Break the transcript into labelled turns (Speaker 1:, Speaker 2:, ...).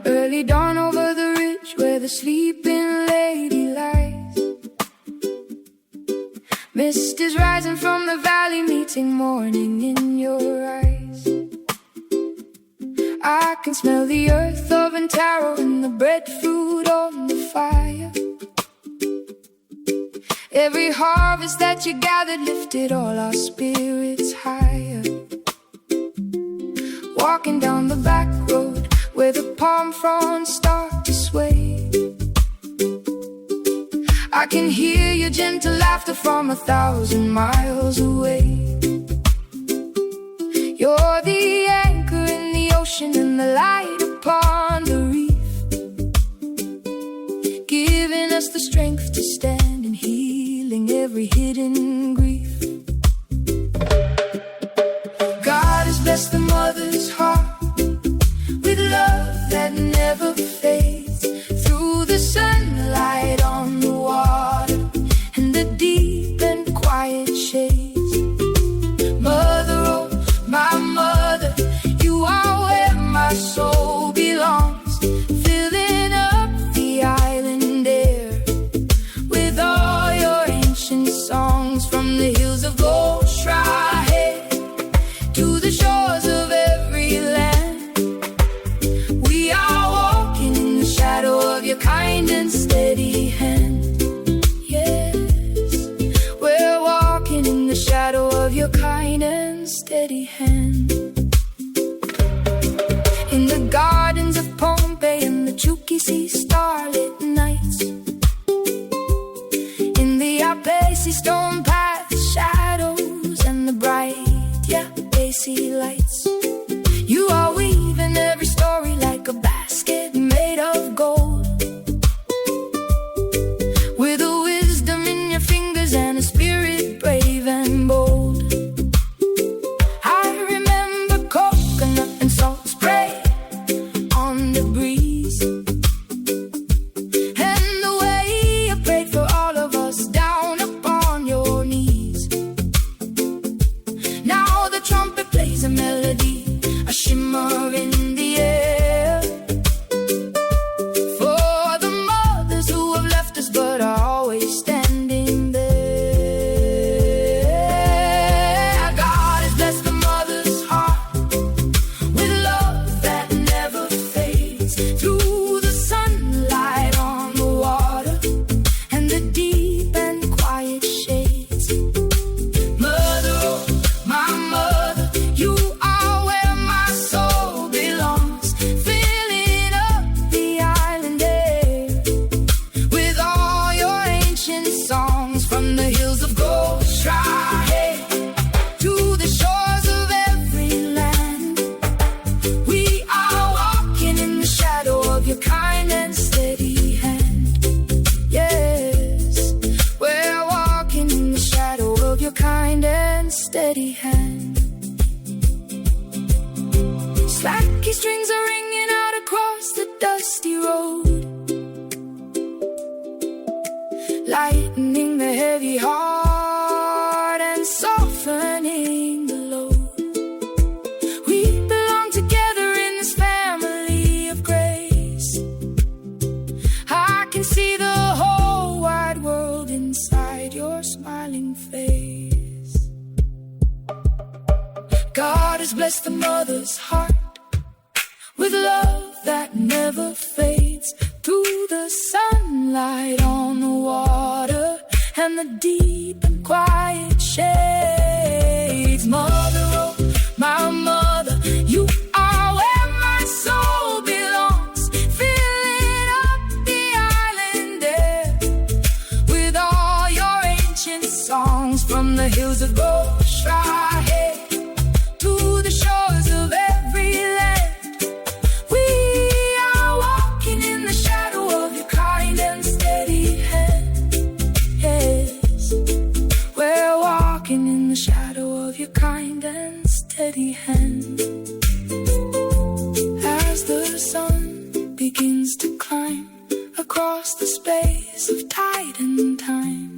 Speaker 1: Early dawn over the ridge where the sleeping lady lies. Mist is rising from the valley, meeting morning in your eyes. I can smell the earth of taro and the breadfruit on the fire. Every harvest that you gathered lifted all our spirits higher. Walking down the back road where the palm fronds start to sway, I can hear your gentle laughter from 1,000 miles away. You're the anchor in the ocean and the light upon the reef, giving us the strength to stand and healing every hidden grief. God has blessed the mother's heart with love that never fades, through the sunlight on the water and the deep and quiet shades. Mother, oh my mother, you are where my soul belongs, filling up the island air with all your ancient songs. From the hills of Gosrahe to the shores of every land, we are walking in the shadow of your kind and steady hand. Yes, we're walking in the shadow of your kind and steady hand. In the gardens of Pompeii and the Chukisi starlit nights, in the Apesi stone path shadows and the bright Apesi lights, you are weaving every story like a basket made of gold, with a wisdom in your fingers and a spirit brave and bold. I remember coconut and salt spray on the breeze, and the way you prayed for all of us down upon your knees. Now the trumpet plays a melody, a shimmer in the air, for the mothers who have left us but are always standing there. God has blessed the mother's heart with love that never fades, through the sunlight on the water and the deep and quiet shades. Mother, oh my mother, you are where my soul belongs, filling up the island air with all your ancient songs. From the hills of Gosrahe to the shores of every land, we are walking in the shadow of your kind and steady hand. Yes, we're walking in the shadow of your kind and steady hand. Slacky strings are ringing out across the dusty road, lightening the heavy heart and softening the load. We belong together in this family of grace. I can see the whole wide world inside your smiling face. God has blessed the mother's heart with love that never fades, through the sunlight on the water and the deep and quiet shades. Mother, oh my mother, you are where my soul belongs, filling up the island air with all your ancient songs. From the hills of Gosrahe to the shores of every land, we are walking in the shadow of your kind and steady hand. Yes, we're walking in the shadow of your kind and steady hand. As the sun begins to climb across the space of tide and time.